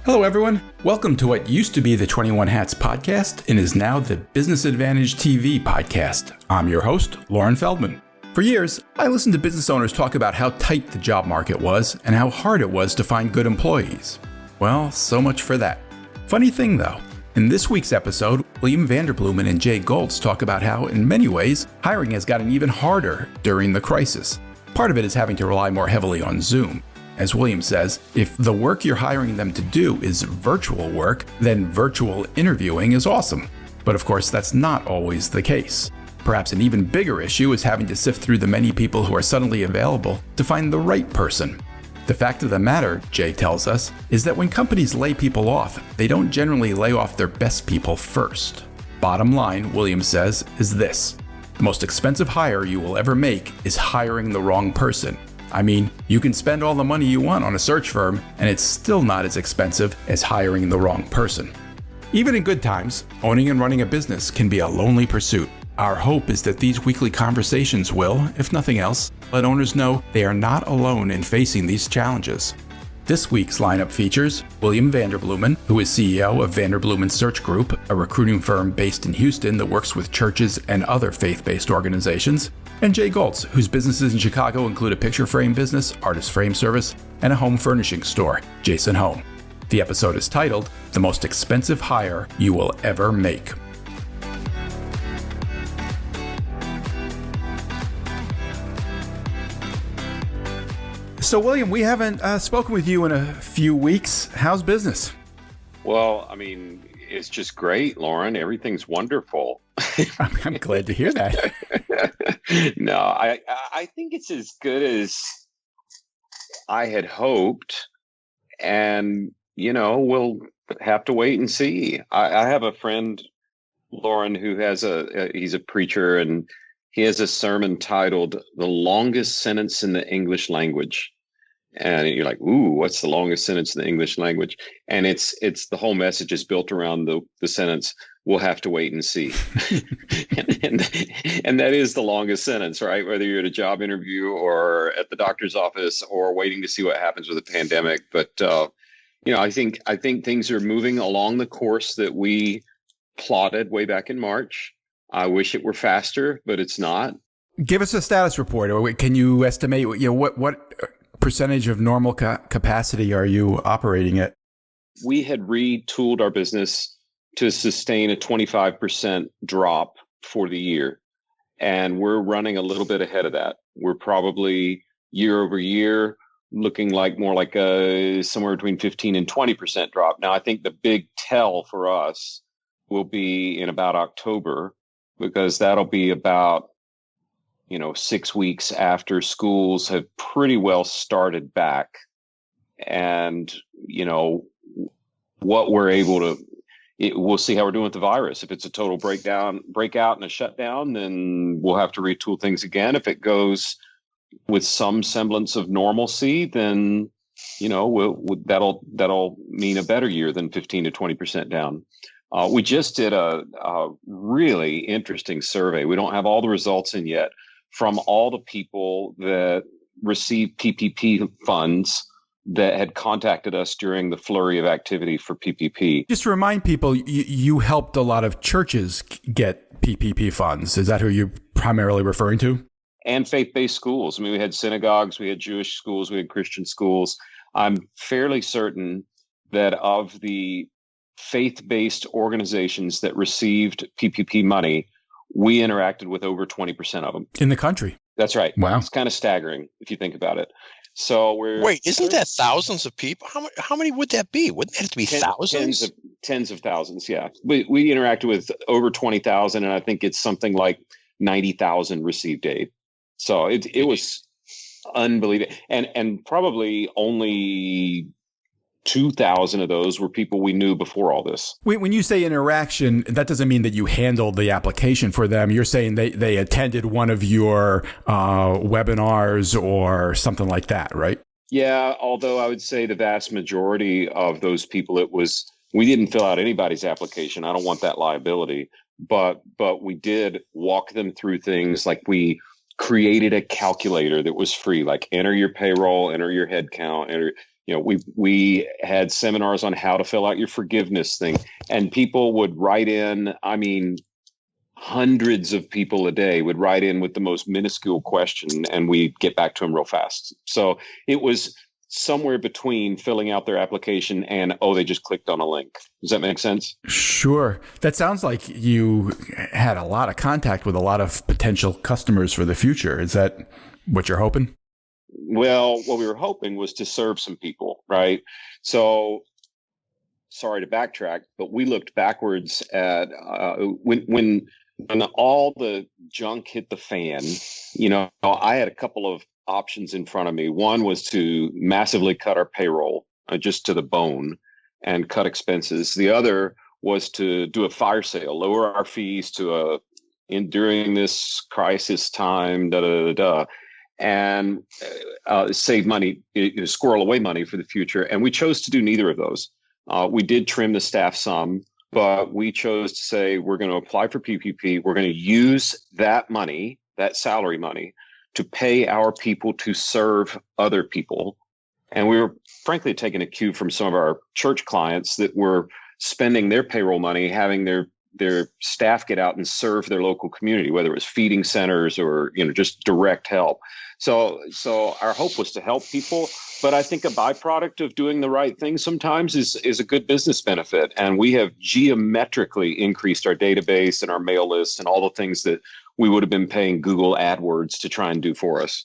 Hello, everyone. Welcome to what used to be the 21 Hats podcast and is now the Business Advantage TV podcast. I'm your host, Lauren Feldman. For years, I listened to business owners talk about how tight the job market was and how hard it was to find good employees. Well, so much for that. Funny thing, though, in this week's episode, William Vanderbloemen and Jay Goltz talk about how, in many ways, hiring has gotten even harder during the crisis. Part of it is having to rely more heavily on Zoom. As William says, if the work you're hiring them to do is virtual work, then virtual interviewing is awesome. But of course, that's not always the case. Perhaps an even bigger issue is having to sift through the many people who are suddenly available to find the right person. The fact of the matter, Jay tells us, is that when companies lay people off, they don't generally lay off their best people first. Bottom line, William says, is this. The most expensive hire you will ever make is hiring the wrong person. I mean, you can spend all the money you want on a search firm, and it's still not as expensive as hiring the wrong person. Even in good times, owning and running a business can be a lonely pursuit. Our hope is that these weekly conversations will, if nothing else, let owners know they are not alone in facing these challenges. This week's lineup features William Vanderbloemen, who is CEO of Vanderbloemen Search Group, a recruiting firm based in Houston that works with churches and other faith-based organizations, and Jay Goltz, whose businesses in Chicago include a picture frame business, artist frame service, and a home furnishing store, Jason Home. The episode is titled, The Most Expensive Hire You Will Ever Make. So, William, we haven't spoken with you in a few weeks. How's business? Well, I mean, it's just great, Lauren. Everything's wonderful. I'm glad to hear that. No, I think it's as good as I had hoped. And, you know, we'll have to wait and see. I have a friend, Lauren, who has he's a preacher, and he has a sermon titled The Longest Sentence in the English Language. And you're like, ooh, what's the longest sentence in the English language? And it's the whole message is built around the sentence, we'll have to wait and see. and that is the longest sentence, right? Whether you're at a job interview or at the doctor's office or waiting to see what happens with the pandemic. But, you know, I think things are moving along the course that we plotted way back in March. I wish it were faster, but it's not. Give us a status report, or can you estimate, you know, what percentage of normal capacity are you operating at? We had retooled our business to sustain a 25% drop for the year, and we're running a little bit ahead of that. We're probably year over year looking like more like somewhere between 15 and 20% drop. Now, I think the big tell for us will be in about October, because that'll be about 6 weeks after schools have pretty well started back. And, what we're able to, we'll see how we're doing with the virus. If it's a total breakout and a shutdown, then we'll have to retool things again. If it goes with some semblance of normalcy, then, that'll mean a better year than 15 to 20% down. We just did a really interesting survey. We don't have all the results in yet, from all the people that received PPP funds that had contacted us during the flurry of activity for PPP. Just to remind people, you helped a lot of churches get PPP funds. Is that who you're primarily referring to? And faith-based schools. I mean, we had synagogues, we had Jewish schools, we had Christian schools. I'm fairly certain that of the faith-based organizations that received PPP money, we interacted with over 20% of them. In the country? That's right. Wow. It's kind of staggering if you think about it. So Wait, isn't that thousands of people? How many would that be? Wouldn't that have to be thousands? Tens of thousands, yeah. We interacted with over 20,000, and I think it's something like 90,000 received aid. So it was unbelievable. And probably only 2,000 of those were people we knew before all this. When you say interaction, that doesn't mean that you handled the application for them. You're saying they attended one of your webinars or something like that, right? Yeah, although I would say the vast majority of those people, we didn't fill out anybody's application. I don't want that liability. But we did walk them through things like we created a calculator that was free, like enter your payroll, enter your head count, enter we had seminars on how to fill out your forgiveness thing, and people would write in. I mean, hundreds of people a day would write in with the most minuscule question, and we'd get back to them real fast. So it was somewhere between filling out their application and, oh, they just clicked on a link. Does that make sense? Sure. That sounds like you had a lot of contact with a lot of potential customers for the future. Is that what you're hoping? Well, what we were hoping was to serve some people, right? So, sorry to backtrack, but we looked backwards at when all the junk hit the fan. I had a couple of options in front of me. One was to massively cut our payroll just to the bone and cut expenses. The other was to do a fire sale, lower our fees to during this crisis time, and save money, squirrel away money for the future. And we chose to do neither of those. We did trim the staff some, but we chose to say we're going to apply for PPP. We're going to use that money, that salary money, to pay our people to serve other people. And we were frankly taking a cue from some of our church clients that were spending their payroll money, having their staff get out and serve their local community, whether it was feeding centers or just direct help. So our hope was to help people, but I think a byproduct of doing the right thing sometimes is a good business benefit. And we have geometrically increased our database and our mail list and all the things that we would have been paying Google AdWords to try and do for us.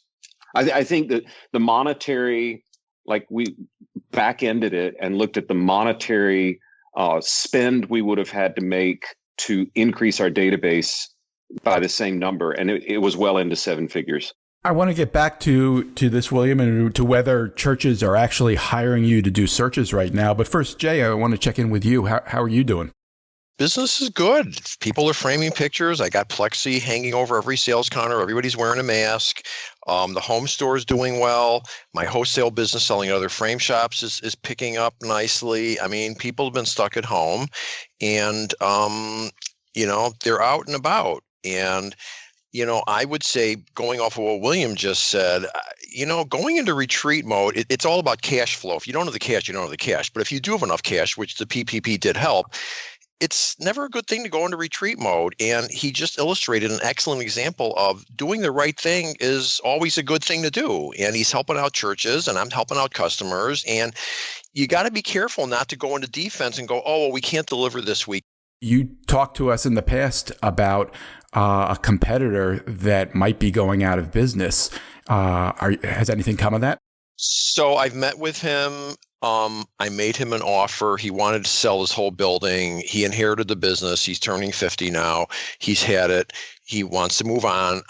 I think that the monetary, like we back-ended it and looked at the monetary spend we would have had to make to increase our database by the same number. And it was well into seven figures. I want to get back to this, William, and to whether churches are actually hiring you to do searches right now. But first, Jay, I want to check in with you. How are you doing? Business is good. People are framing pictures. I got plexi hanging over every sales counter. Everybody's wearing a mask. The home store is doing well. My wholesale business selling at other frame shops is picking up nicely. I mean, people have been stuck at home and, they're out and about. And, I would say, going off of what William just said, going into retreat mode, it's all about cash flow. If you don't have the cash, you don't have the cash. But if you do have enough cash, which the PPP did help, it's never a good thing to go into retreat mode. And he just illustrated an excellent example of doing the right thing is always a good thing to do. And he's helping out churches and I'm helping out customers. And you got to be careful not to go into defense and go, oh, well, we can't deliver this week. You talked to us in the past about a competitor that might be going out of business. Has anything come of that? So I've met with him. I made him an offer. He wanted to sell his whole building. He inherited the business. He's turning 50 now. He's had it. He wants to move on.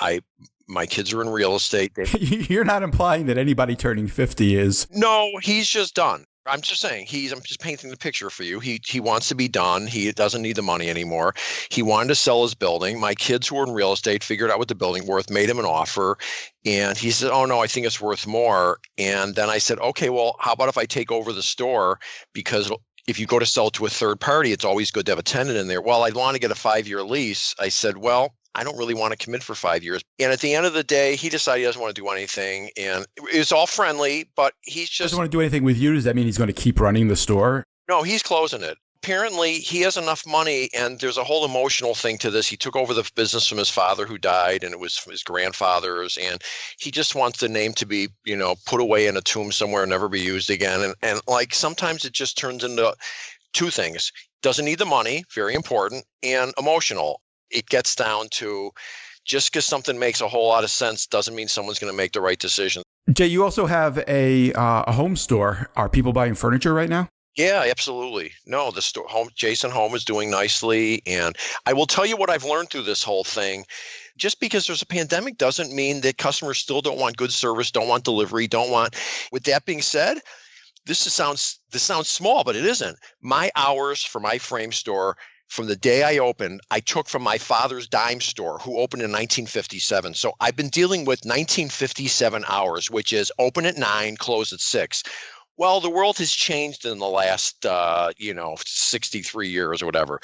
My kids are in real estate. You're not implying that anybody turning 50 is. No, he's just done. I'm just saying I'm just painting the picture for you. He wants to be done. He doesn't need the money anymore. He wanted to sell his building. My kids who are in real estate figured out what the building worth, made him an offer. And he said, oh, no, I think it's worth more. And then I said, okay, well, how about if I take over the store? Because if you go to sell it to a third party, it's always good to have a tenant in there. Well, I'd want to get a 5-year lease. I said, well, I don't really want to commit for 5 years. And at the end of the day, he decided he doesn't want to do anything. And it was all friendly, but he's just doesn't want to do anything with you. Does that mean he's going to keep running the store? No, he's closing it. Apparently, he has enough money, and there's a whole emotional thing to this. He took over the business from his father who died, and it was from his grandfather's. And he just wants the name to be, put away in a tomb somewhere and never be used again. And like sometimes it just turns into two things. Doesn't need the money, very important, and emotional. It gets down to just because something makes a whole lot of sense doesn't mean someone's going to make the right decision. Jay, you also have a home store. Are people buying furniture right now? Yeah, absolutely. No, the store Jason Home is doing nicely. And I will tell you what I've learned through this whole thing. Just because there's a pandemic doesn't mean that customers still don't want good service, don't want delivery, don't want. With that being said, this sounds small, but it isn't. My hours for my frame store from the day I opened, I took from my father's dime store who opened in 1957. So I've been dealing with 1957 hours, which is open at 9, close at 6. Well, the world has changed in the last, 63 years or whatever.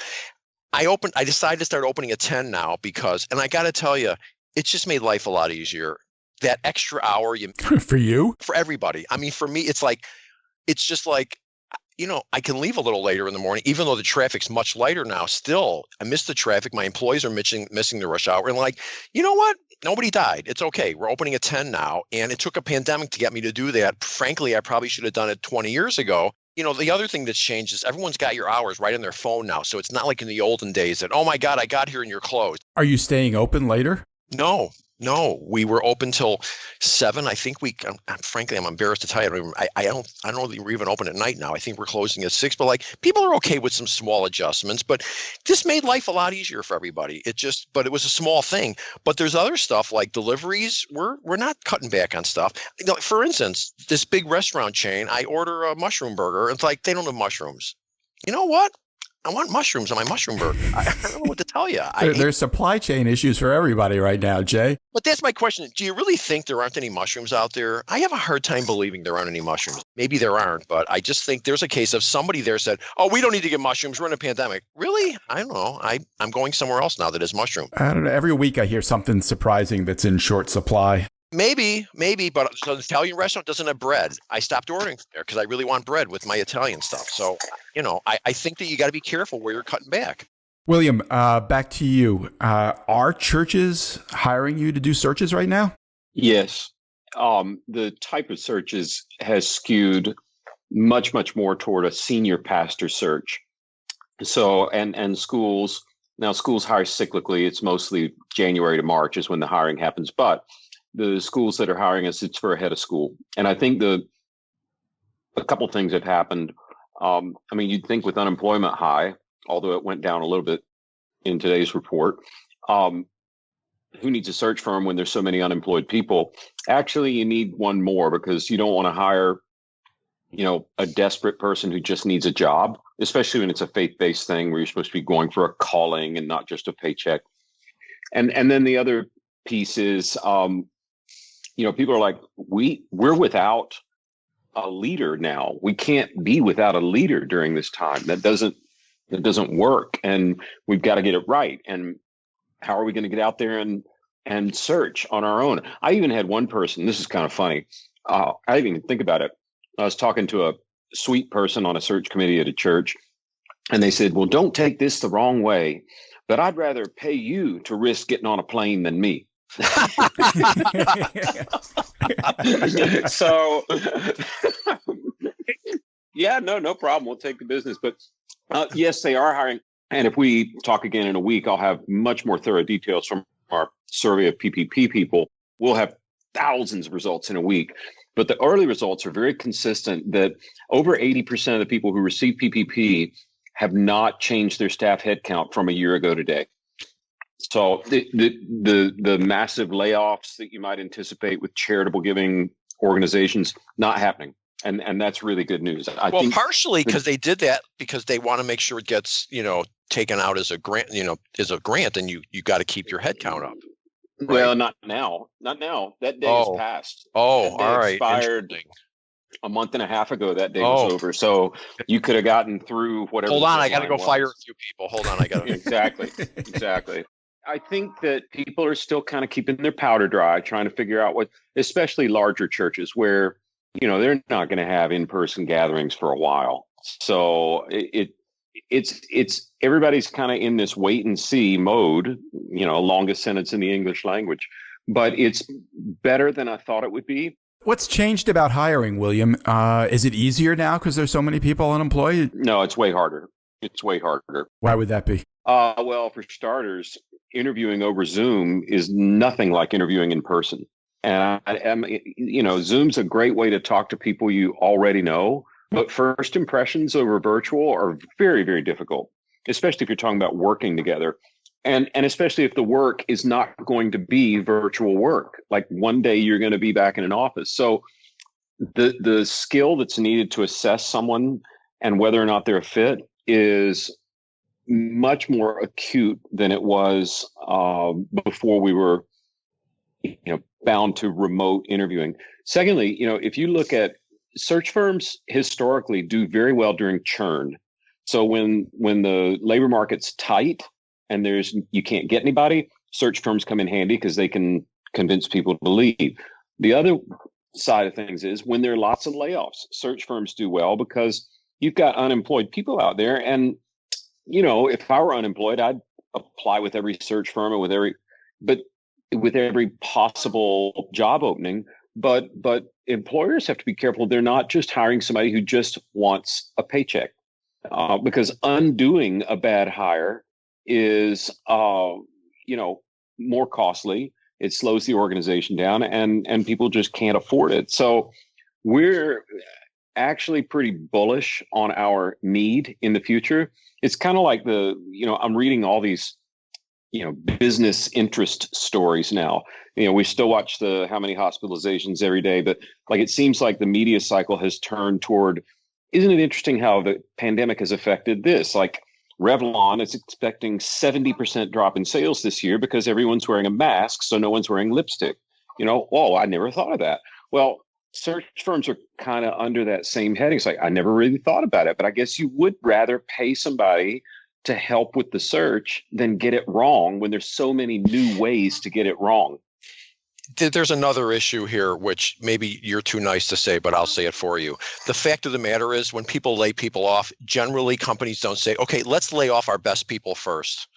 I decided to start opening at 10 now and I got to tell you, it's just made life a lot easier. That extra hour for you? For everybody. I mean, for me, it's like, it's just like, I can leave a little later in the morning, even though the traffic's much lighter now. Still, I miss the traffic. My employees are missing the rush hour. And like, you know what? Nobody died. It's okay. We're opening at 10 now. And it took a pandemic to get me to do that. Frankly, I probably should have done it 20 years ago. The other thing that's changed is everyone's got your hours right on their phone now. So it's not like in the olden days that, oh my God, I got here and you're closed. Are you staying open later? No, we were open till 7. I think frankly, I'm embarrassed to tell you. I don't know that we're even open at night now. I think we're closing at 6, but like people are okay with some small adjustments, but this made life a lot easier for everybody. But it was a small thing, but there's other stuff like deliveries. We're not cutting back on stuff. For instance, this big restaurant chain, I order a mushroom burger. It's like, they don't have mushrooms. You know what? I want mushrooms on my mushroom burger. I don't know what to tell you. There's supply chain issues for everybody right now, Jay. But that's my question. Do you really think there aren't any mushrooms out there? I have a hard time believing there aren't any mushrooms. Maybe there aren't, but I just think there's a case of somebody there said, oh, we don't need to get mushrooms. We're in a pandemic. Really? I don't know. I'm going somewhere else now that is mushroom. I don't know. Every week I hear something surprising that's in short supply. Maybe, but the Italian restaurant doesn't have bread. I stopped ordering there because I really want bread with my Italian stuff. So, I think that you got to be careful where you're cutting back. William, back to you. Are churches hiring you to do searches right now? Yes. The type of searches has skewed much, much more toward a senior pastor search. So, and schools hire cyclically. It's mostly January to March is when the hiring happens. But the schools that are hiring us, it's for a head of school. And I think a couple of things have happened. You'd think with unemployment high, although it went down a little bit in today's report, who needs a search firm when there's so many unemployed people? Actually, you need one more because you don't want to hire, a desperate person who just needs a job, especially when it's a faith-based thing where you're supposed to be going for a calling and not just a paycheck. And then the other piece is, people are like, we're without a leader now. We can't be without a leader during this time. That doesn't work, and we've got to get it right. And how are we going to get out there and search on our own? I even had one person. This is kind of funny. I didn't even think about it. I was talking to a sweet person on a search committee at a church, and they said, "Well, don't take this the wrong way, but I'd rather pay you to risk getting on a plane than me." So yeah, no problem. We'll take the business. But yes, they are hiring. And if we talk again in a week, I'll have much more thorough details from our survey of PPP people. We'll have thousands of results in a week. But the early results are very consistent that over 80% of the people who receive PPP have not changed their staff headcount from a year ago today. So the massive layoffs that you might anticipate with charitable giving organizations, not happening. And that's really good news. I think partially because they did that because they want to make sure it gets, taken out as a grant, and you got to keep your head count up. Right? Well, not now. That day is passed. Oh, all right. Expired a month and a half ago. That day was over. So you could have gotten through whatever. Hold on. I got to go fire a few people. Hold on. I got to. Exactly. I think that people are still kind of keeping their powder dry, trying to figure out especially larger churches where, they're not going to have in-person gatherings for a while. So it's everybody's kind of in this wait and see mode, longest sentence in the English language, but it's better than I thought it would be. What's changed about hiring, William? Is it easier now because there's so many people unemployed? No, it's way harder. Why would that be? Well, for starters, interviewing over Zoom is nothing like interviewing in person. And Zoom's a great way to talk to people you already know, but first impressions over virtual are very, very difficult, especially if you're talking about working together. And especially if the work is not going to be virtual work, like one day you're going to be back in an office. So the skill that's needed to assess someone and whether or not they're a fit is much more acute than it was before we were bound to remote interviewing. Secondly, if you look at search firms historically do very well during churn. So when the labor market's tight and you can't get anybody, search firms come in handy because they can convince people to leave. The other side of things is when there are lots of layoffs, search firms do well because you've got unemployed people out there. And, if I were unemployed, I'd apply with every search firm and but with every possible job opening. But employers have to be careful. They're not just hiring somebody who just wants a paycheck, because undoing a bad hire is, more costly. It slows the organization down, and people just can't afford it. So we're actually pretty bullish on our need in the future. It's kind of like I'm reading all these, business interest stories now. We still watch how many hospitalizations every day, but like, it seems like the media cycle has turned toward, isn't it interesting how the pandemic has affected this? Like, Revlon is expecting 70% drop in sales this year because everyone's wearing a mask, so no one's wearing lipstick. Oh, I never thought of that. Well, search firms are kind of under that same heading. It's like, I never really thought about it, but I guess you would rather pay somebody to help with the search than get it wrong when there's so many new ways to get it wrong. There's another issue here, which maybe you're too nice to say, but I'll say it for you. The fact of the matter is, when people lay people off, generally companies don't say, okay, let's lay off our best people first.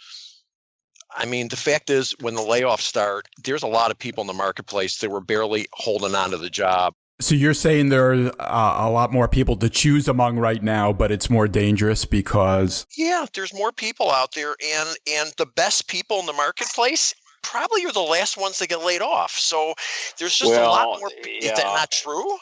I mean, the fact is, when the layoffs start, there's a lot of people in the marketplace that were barely holding on to the job. So you're saying there are a lot more people to choose among right now, but it's more dangerous because... Yeah, there's more people out there, and the best people in the marketplace probably are the last ones that get laid off. So there's just a lot more. Yeah. Is that not true?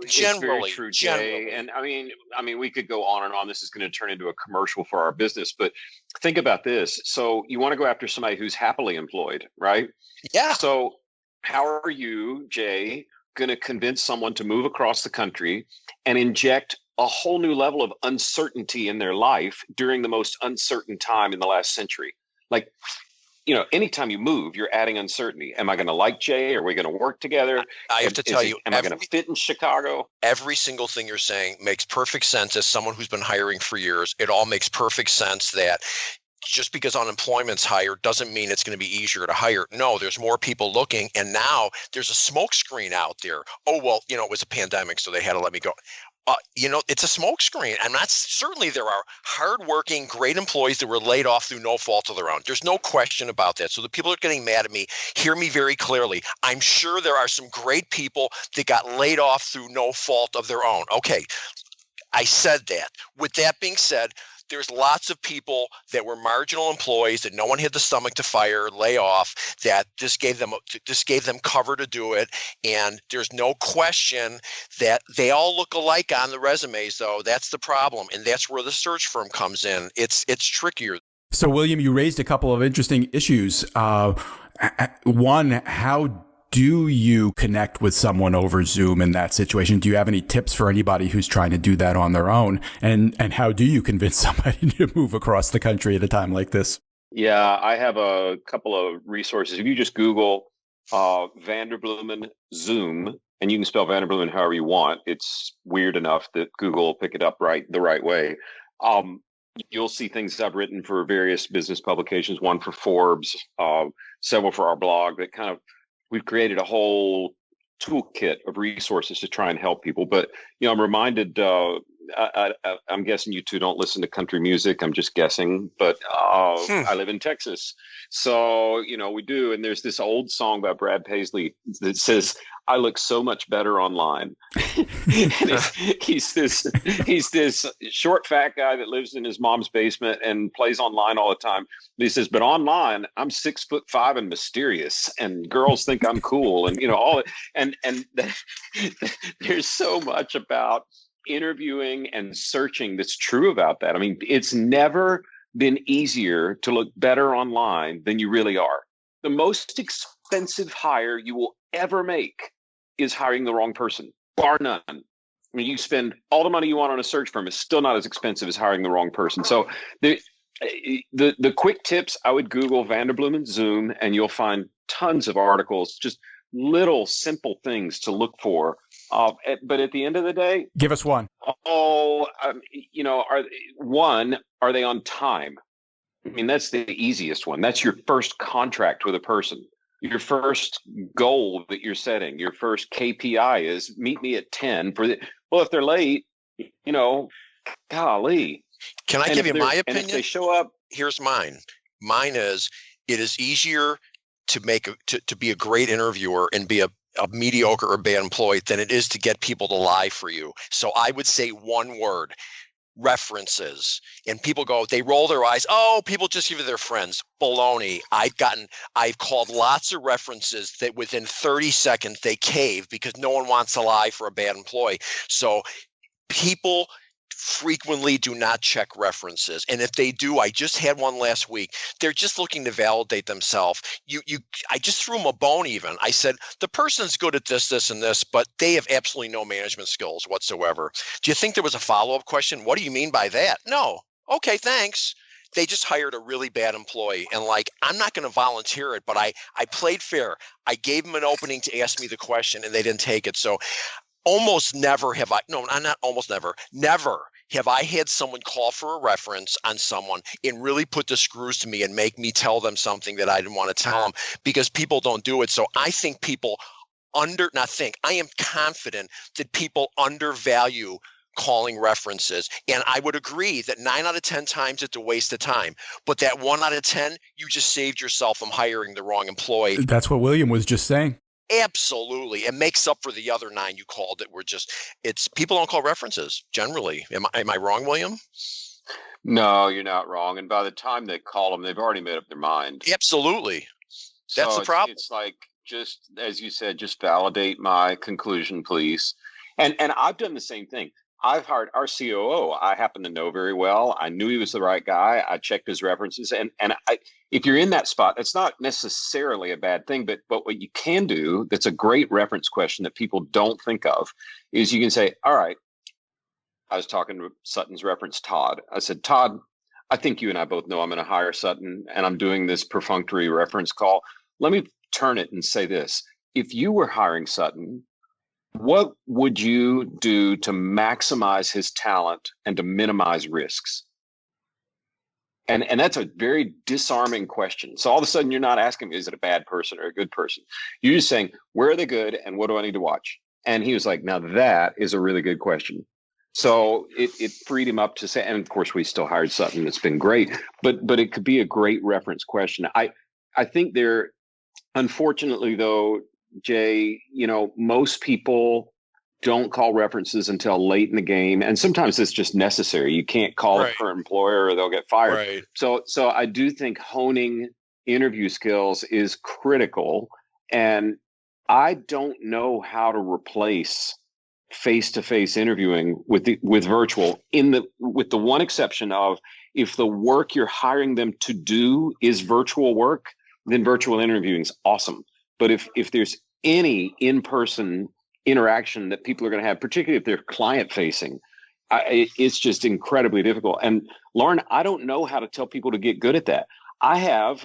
Generally, it's very true, Jay. And I mean, we could go on and on. This is going to turn into a commercial for our business, but think about this. So you want to go after somebody who's happily employed, right? Yeah. So how are you, Jay, going to convince someone to move across the country and inject a whole new level of uncertainty in their life during the most uncertain time in the last century? Like, anytime you move, you're adding uncertainty. Am I going to like Jay? Are we going to work together? I have to tell you, am I going to fit in Chicago? Every single thing you're saying makes perfect sense as someone who's been hiring for years. It all makes perfect sense that just because unemployment's higher doesn't mean it's going to be easier to hire. No, there's more people looking, and now there's a smoke screen out there. Oh, well, it was a pandemic, so they had to let me go. It's a smoke screen. I'm not certainly there are hardworking, great employees that were laid off through no fault of their own. There's no question about that. So the people that are getting mad at me, hear me very clearly. I'm sure there are some great people that got laid off through no fault of their own. Okay, I said that. With that being said, there's lots of people that were marginal employees that no one had the stomach to fire, lay off, that just gave them cover to do it. And there's no question that they all look alike on the resumes, though. That's the problem. And that's where the search firm comes in. It's trickier. So, William, you raised a couple of interesting issues. One, how do you connect with someone over Zoom in that situation? Do you have any tips for anybody who's trying to do that on their own? And how do you convince somebody to move across the country at a time like this? Yeah, I have a couple of resources. If you just Google Vanderbloemen Zoom, and you can spell Vanderbloemen however you want, it's weird enough that Google will pick it up the right way. You'll see things I've written for various business publications, one for Forbes, several for our blog, that kind of, we've created a whole toolkit of resources to try and help people. But, I'm reminded, I'm guessing you two don't listen to country music. I'm just guessing, but I live in Texas. So, we do. And there's this old song by Brad Paisley that says, I look so much better online. He's this short, fat guy that lives in his mom's basement and plays online all the time. But he says, but online, I'm 6'5" and mysterious, and girls think I'm cool, and all. And there's so much about interviewing and searching that's true about that. I mean, it's never been easier to look better online than you really are. The most expensive hire you will ever make is hiring the wrong person, bar none. I mean, you spend all the money you want on a search firm, it's still not as expensive as hiring the wrong person. So the quick tips, I would Google Vanderbloemen Zoom, and you'll find tons of articles, just little simple things to look for. But at the end of the day, give us one. Are they on time? I mean, that's the easiest one. That's your first contract with a person. your first goal that you're setting, your first KPI is meet me at 10 well, if they're late, golly. Can I give you my opinion? And if they show up, here's mine. Mine is, it is easier to be a great interviewer and be a mediocre or bad employee than it is to get people to lie for you. So I would say one word: references. And people they roll their eyes. Oh, people just give you their friends. Baloney. I've called lots of references that within 30 seconds they cave because no one wants to lie for a bad employee. So people frequently do not check references. And if they do, I just had one last week, they're just looking to validate themselves. I just threw them a bone even. I said, the person's good at this, and this, but they have absolutely no management skills whatsoever. Do you think there was a follow-up question? What do you mean by that? No. Okay, thanks. They just hired a really bad employee. And I'm not going to volunteer it, but I played fair. I gave them an opening to ask me the question and they didn't take it. So almost never have never have I had someone call for a reference on someone and really put the screws to me and make me tell them something that I didn't want to tell them, because people don't do it. So I think I am confident that people undervalue calling references. And I would agree that 9 out of 10 times it's a waste of time. But that 1 out of 10, you just saved yourself from hiring the wrong employee. That's what William was just saying. Absolutely. It makes up for the other 9 you called that were it's people don't call references generally. Am I wrong, William? No, you're not wrong. And by the time they call them, they've already made up their mind. Absolutely. That's the problem. It's like, just as you said, just validate my conclusion, please. And I've done the same thing. I've hired our COO. I happen to know very well. I knew he was the right guy. I checked his references. And if you're in that spot, it's not necessarily a bad thing. But what you can do, that's a great reference question that people don't think of, is you can say, all right, I was talking to Sutton's reference, Todd. I said, Todd, I think you and I both know I'm going to hire Sutton, and I'm doing this perfunctory reference call. Let me turn it and say this. If you were hiring Sutton, what would you do to maximize his talent and to minimize risks? And that's a very disarming question. So all of a sudden, you're not asking me, is it a bad person or a good person? You're just saying, where are they good and what do I need to watch? And he was like, now that is a really good question. So it freed him up to say, and of course, we still hired Sutton. It's been great, but it could be a great reference question. I think unfortunately, though, Jay, most people don't call references until late in the game. And sometimes it's just necessary. You can't call a current employer or they'll get fired. Right. So I do think honing interview skills is critical. And I don't know how to replace face-to-face interviewing with virtual, with the one exception of, if the work you're hiring them to do is virtual work, then virtual interviewing is awesome. But if there's any in-person interaction that people are going to have, particularly if they're client-facing, it's just incredibly difficult. And Lauren, I don't know how to tell people to get good at that. Our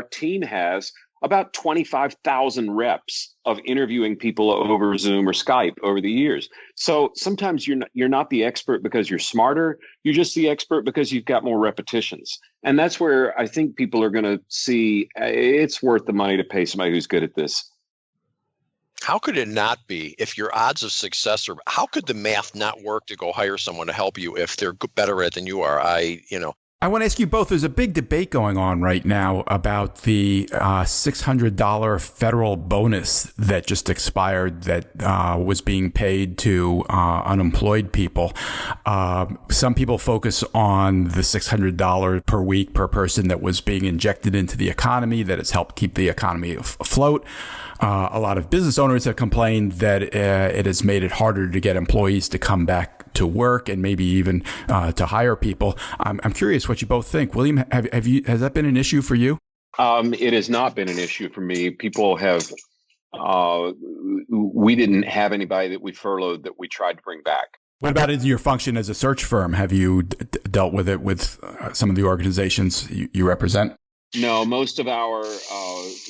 team has about 25,000 reps of interviewing people over Zoom or Skype over the years. So sometimes you're not the expert because you're smarter. You're just the expert because you've got more repetitions. And that's where I think people are going to see it's worth the money to pay somebody who's good at this. How could it not be? If your odds of success how could the math not work to go hire someone to help you if they're better at it than you are? I want to ask you both, there's a big debate going on right now about the $600 federal bonus that just expired that was being paid to unemployed people. Some people focus on the $600 per week per person that was being injected into the economy, that has helped keep the economy afloat. A lot of business owners have complained that it has made it harder to get employees to come back to work and maybe even to hire people. I'm curious what you both think. William, has that been an issue for you? It has not been an issue for me. People have, we didn't have anybody that we furloughed that we tried to bring back. What about in your function as a search firm? Have you dealt with it with some of the organizations you represent? No, most of our,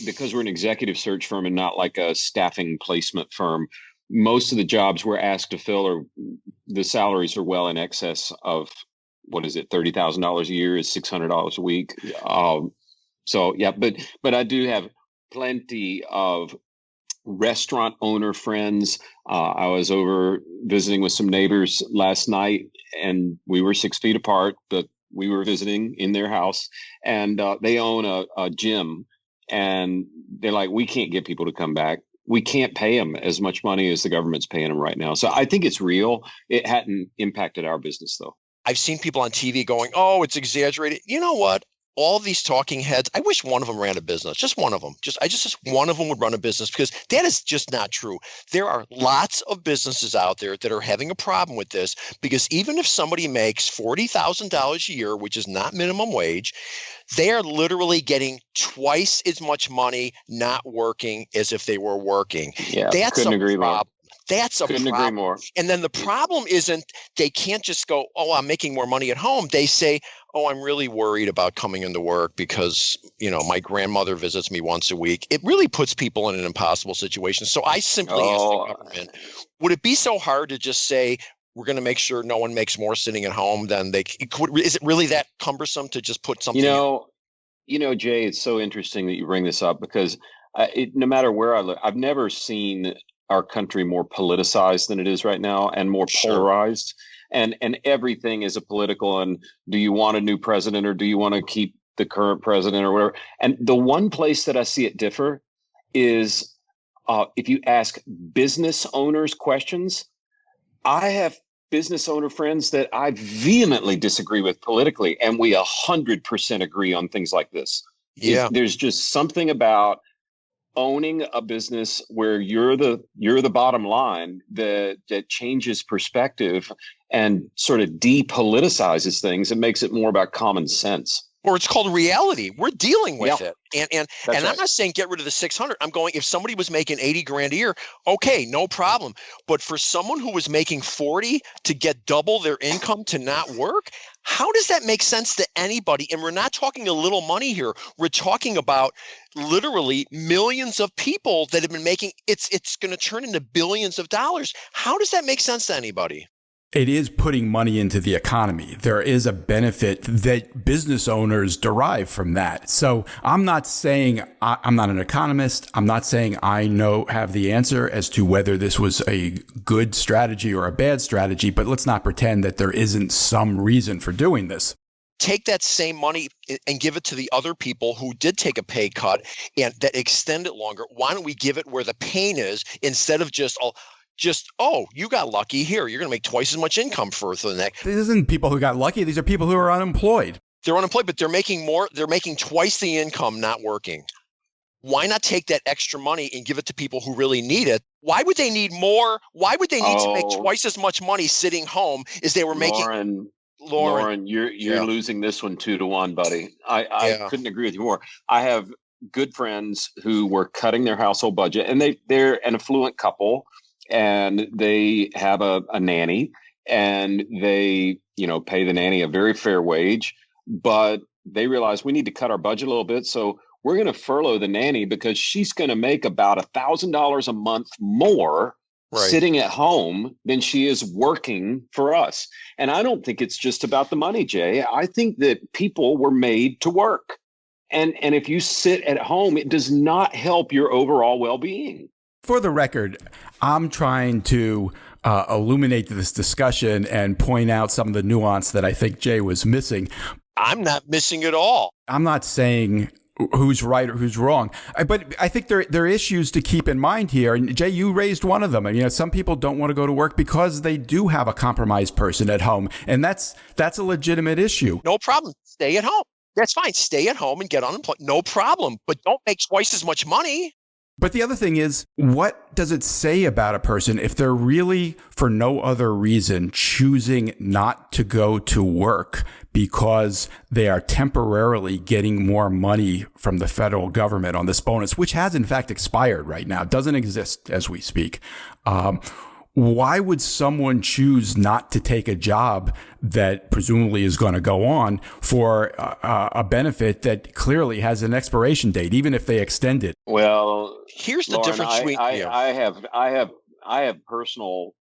because we're an executive search firm and not like a staffing placement firm, most of the jobs we're asked to fill the salaries are well in excess of, $30,000 a year is $600 a week. So yeah, but I do have, plenty of restaurant owner friends. I was over visiting with some neighbors last night, and we were 6 feet apart, but we were visiting in their house, and they own a gym, and they're like, we can't get people to come back. We can't pay them as much money as the government's paying them right now. So I think it's real. It hadn't impacted our business, though. I've seen people on TV going, oh, it's exaggerated. You know what? All these talking heads, I wish one of them ran a business, just one of them. Just one of them would run a business, because that is just not true. There are lots of businesses out there that are having a problem with this, because even if somebody makes $40,000 a year, which is not minimum wage, they are literally getting twice as much money not working as if they were working. Yeah, that's couldn't a agree problem. more. That's a Couldn't problem. agree more. And then the problem isn't they can't just go, oh, I'm making more money at home. They say, oh, I'm really worried about coming into work because, my grandmother visits me once a week. It really puts people in an impossible situation. So I simply ask the government, would it be so hard to just say, we're going to make sure no one makes more sitting at home than they could? Is it really that cumbersome to just put something in? Jay, it's so interesting that you bring this up, because no matter where I look, I've never seen our country more politicized than it is right now, and more polarized. And everything is a political, and do you want a new president, or do you want to keep the current president, or whatever? And the one place that I see it differ is if you ask business owners questions. I have business owner friends that I vehemently disagree with politically, and we 100% agree on things like this. Yeah. There's just something about owning a business where you're the bottom line that changes perspective and sort of depoliticizes things and makes it more about common sense. Or it's called reality. We're dealing with it. And right. I'm not saying get rid of the 600. I'm going, if somebody was making 80 grand a year, okay, no problem. But for someone who was making 40 to get double their income to not work, how does that make sense to anybody? And we're not talking a little money here. We're talking about literally millions of people that have been making, it's going to turn into billions of dollars. How does that make sense to anybody? It is putting money into the economy. There is a benefit that business owners derive from that. So I'm not saying I'm not an economist. I'm not saying I have the answer as to whether this was a good strategy or a bad strategy, but let's not pretend that there isn't some reason for doing this. Take that same money and give it to the other people who did take a pay cut and that extend it longer. Why don't we give it where the pain is, instead of just, you got lucky here. You're going to make twice as much income for the next. These isn't people who got lucky. These are people who are unemployed. They're unemployed, but they're making more. They're making twice the income not working. Why not take that extra money and give it to people who really need it? Why would they need more? Why would they need to make twice as much money sitting home as they were making? Lauren, you're losing this one 2-1, buddy. I couldn't agree with you more. I have good friends who were cutting their household budget, and they're an affluent couple, and they have a nanny, and they pay the nanny a very fair wage, but they realize we need to cut our budget a little bit, so we're going to furlough the nanny because she's going to make about $1,000 a month more sitting at home than she is working for us. And I don't think it's just about the money, Jay. I think that people were made to work. And if you sit at home, it does not help your overall well-being. For the record, I'm trying to illuminate this discussion and point out some of the nuance that I think Jay was missing. I'm not missing at all. I'm not saying who's right or who's wrong, but I think there are issues to keep in mind here. And Jay, you raised one of them. Some people don't want to go to work because they do have a compromised person at home, and that's a legitimate issue. No problem. Stay at home. That's fine. Stay at home and get unemployed. No problem. But don't make twice as much money. But the other thing is, what does it say about a person if they're really, for no other reason, choosing not to go to work because they are temporarily getting more money from the federal government on this bonus, which has in fact expired right now, doesn't exist as we speak. Why would someone choose not to take a job that presumably is going to go on for a benefit that clearly has an expiration date, even if they extend it? Well, here's the Lauren, difference between I have personal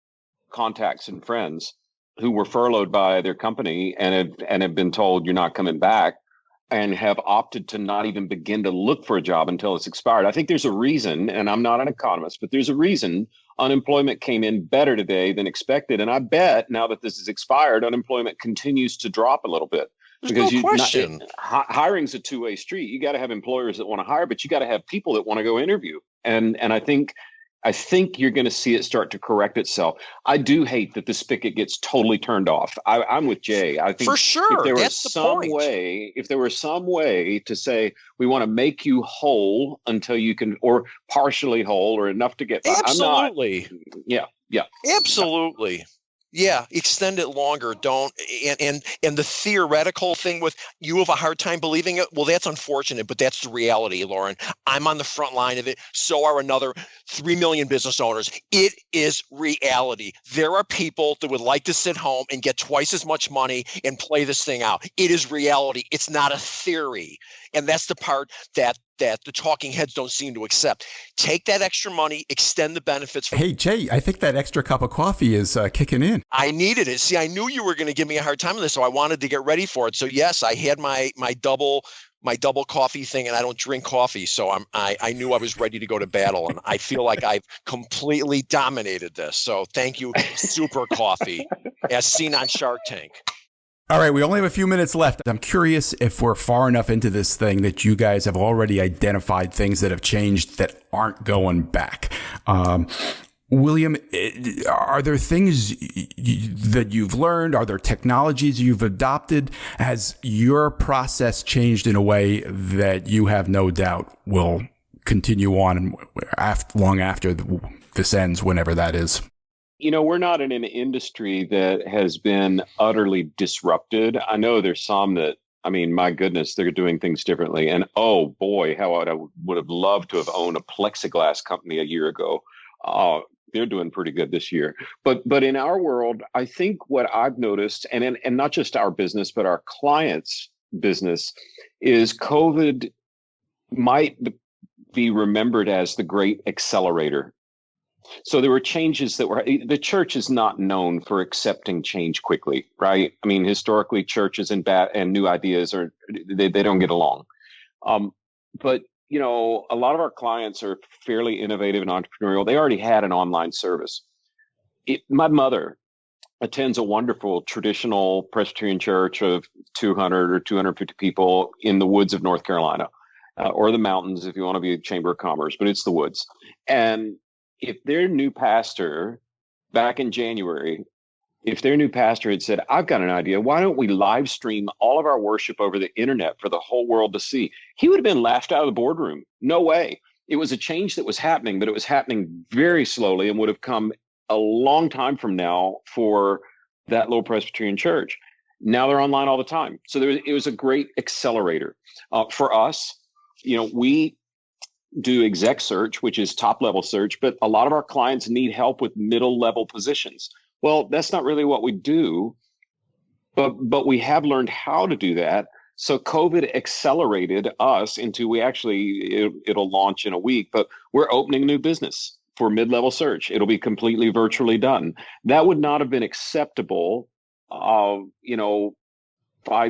contacts and friends who were furloughed by their company and have been told you're not coming back. and have opted to not even begin to look for a job until it's expired. I think there's a reason, and I'm not an economist, but there's a reason unemployment came in better today than expected. And I bet now that this is expired, unemployment continues to drop a little bit. There's Because no question. hiring's a two-way street. You got to have employers that want to hire, but you got to have people that want to go interview. And I think you're going to see it start to correct itself. I do hate that the spigot gets totally turned off. I'm with Jay. I think For sure. if there That's was the some point. way, if there was some way to say we want to make you whole until you can, or partially whole, or enough to get by. Absolutely. Yeah. Absolutely. Yeah, extend it longer. Don't and the theoretical thing with you have a hard time believing it. Well, that's unfortunate, but that's the reality, Lauren. I'm on the front line of it. So are another 3 million business owners. It is reality. There are people that would like to sit home and get twice as much money and play this thing out. It is reality. It's not a theory. And that's the part that the talking heads don't seem to accept. Take that extra money, extend the benefits. Hey, Jay, I think that extra cup of coffee is kicking in. I needed it. See, I knew you were going to give me a hard time on this, so I wanted to get ready for it. So yes, I had my double coffee thing, and I don't drink coffee, so I knew I was ready to go to battle, and I feel like I've completely dominated this. So thank you, Super Coffee, as seen on Shark Tank. All right, we only have a few minutes left. I'm curious if we're far enough into this thing that you guys have already identified things that have changed that aren't going back. William, are there things that you've learned? Are there technologies you've adopted? Has your process changed in a way that you have no doubt will continue on long after this ends, whenever that is? We're not in an industry that has been utterly disrupted. I know there's some that, my goodness, they're doing things differently. And oh boy, how I would have loved to have owned a plexiglass company a year ago. They're doing pretty good this year. But in our world, I think what I've noticed, and not just our business, but our clients' business, is COVID might be remembered as the great accelerator. So there were changes the church is not known for accepting change quickly, right? Historically, churches and new ideas they don't get along. But a lot of our clients are fairly innovative and entrepreneurial. They already had an online service. My mother attends a wonderful traditional Presbyterian church of 200 or 250 people in the woods of North Carolina, or the mountains if you want to be a Chamber of Commerce, but it's the woods. And if their new pastor back in January, if their new pastor had said, I've got an idea, why don't we live stream all of our worship over the internet for the whole world to see? He would have been laughed out of the boardroom. No way. It was a change that was happening, but it was happening very slowly and would have come a long time from now for that little Presbyterian church. Now they're online all the time. So it was a great accelerator. For us, we do exec search, which is top level search, but a lot of our clients need help with middle level positions. Well, that's not really what we do, but we have learned how to do that. So COVID accelerated us into it'll launch in a week, but we're opening a new business for mid-level search. It'll be completely virtually done. That would not have been acceptable, 5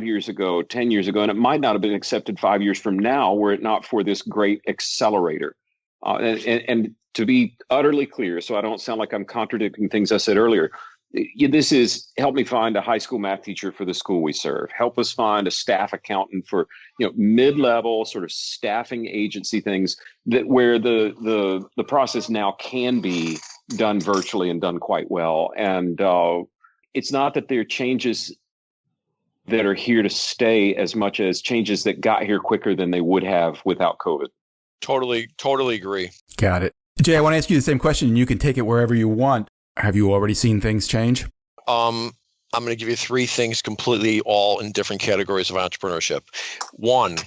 years ago, 10 years ago, and it might not have been accepted 5 years from now were it not for this great accelerator. And to be utterly clear, so I don't sound like I'm contradicting things I said earlier, this is help me find a high school math teacher for the school we serve. Help us find a staff accountant for mid-level sort of staffing agency things where the process now can be done virtually and done quite well. And it's not that there are changes that are here to stay as much as changes that got here quicker than they would have without COVID. Totally agree. Got it. Jay, I want to ask you the same question, and you can take it wherever you want. Have you already seen things change? I'm going to give you 3 things completely all in different categories of entrepreneurship. One,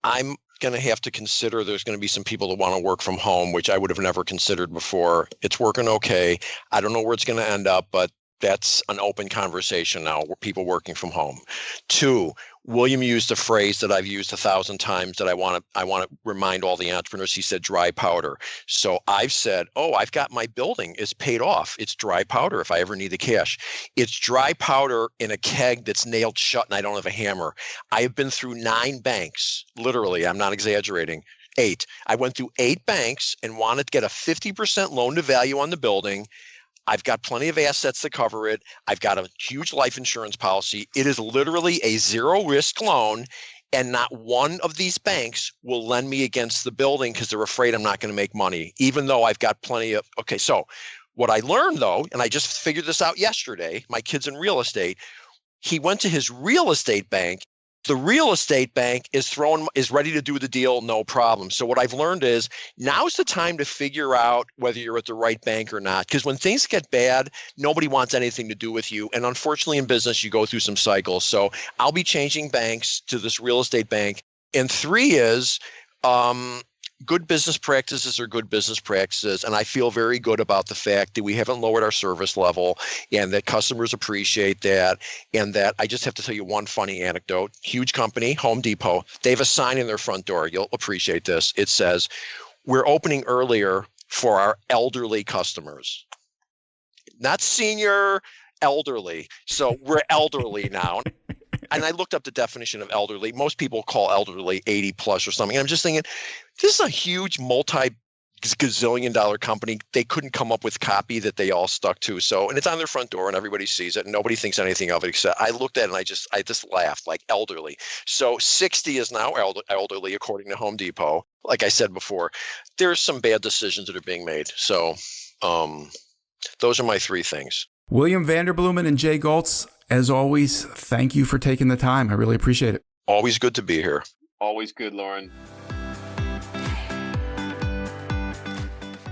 I'm going to have to consider there's going to be some people that want to work from home, which I would have never considered before. It's working okay. I don't know where it's going to end up, but That's an open conversation now, people working from home. 2, William used a phrase that I've used 1,000 times that I want to remind all the entrepreneurs. He said dry powder. So I've said, I've got my building is paid off. It's dry powder if I ever need the cash. It's dry powder in a keg that's nailed shut and I don't have a hammer. I have been through 9 banks, literally, I'm not exaggerating. 8. I went through 8 banks and wanted to get a 50% loan to value on the building. I've got plenty of assets to cover it. I've got a huge life insurance policy. It is literally a zero risk loan, and not one of these banks will lend me against the building because they're afraid I'm not going to make money, even though I've got plenty of. Okay, so what I learned though, and I just figured this out yesterday, my kid's in real estate. He went to his real estate bank. The real estate bank is ready to do the deal, no problem. So what I've learned is now's the time to figure out whether you're at the right bank or not. Because when things get bad, nobody wants anything to do with you. And unfortunately in business, you go through some cycles. So I'll be changing banks to this real estate bank. And 3 is good business practices are good business practices. And I feel very good about the fact that we haven't lowered our service level and that customers appreciate that. And that I just have to tell you one funny anecdote. Huge company, Home Depot, they have a sign in their front door. You'll appreciate this. It says, we're opening earlier for our elderly customers. Not senior, elderly. So we're elderly now. And I looked up the definition of elderly. Most people call elderly 80 plus or something. And I'm just thinking, this is a huge multi-gazillion-dollar company. They couldn't come up with copy that they all stuck to. So, and it's on their front door and everybody sees it and nobody thinks anything of it except I looked at it and I just laughed, like elderly. So 60 is now elderly according to Home Depot. Like I said before, there's some bad decisions that are being made. So those are my 3 things. William Vanderbloemen and Jay Goltz, as always, thank you for taking the time. I really appreciate it. Always good to be here. Always good, Lauren.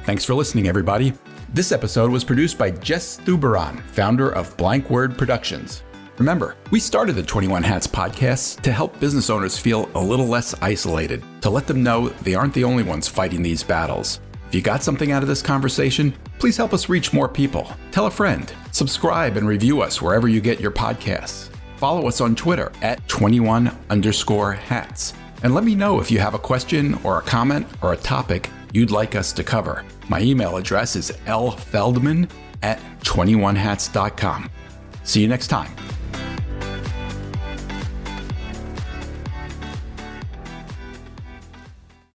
Thanks for listening, everybody. This episode was produced by Jess Thuberon, founder of Blank Word Productions. Remember, we started the 21 Hats podcast to help business owners feel a little less isolated, to let them know they aren't the only ones fighting these battles. If you got something out of this conversation, please help us reach more people. Tell a friend, subscribe and review us wherever you get your podcasts. Follow us on Twitter at 21_hats. And let me know if you have a question or a comment or a topic you'd like us to cover. My email address is lfeldman@21hats.com. See you next time.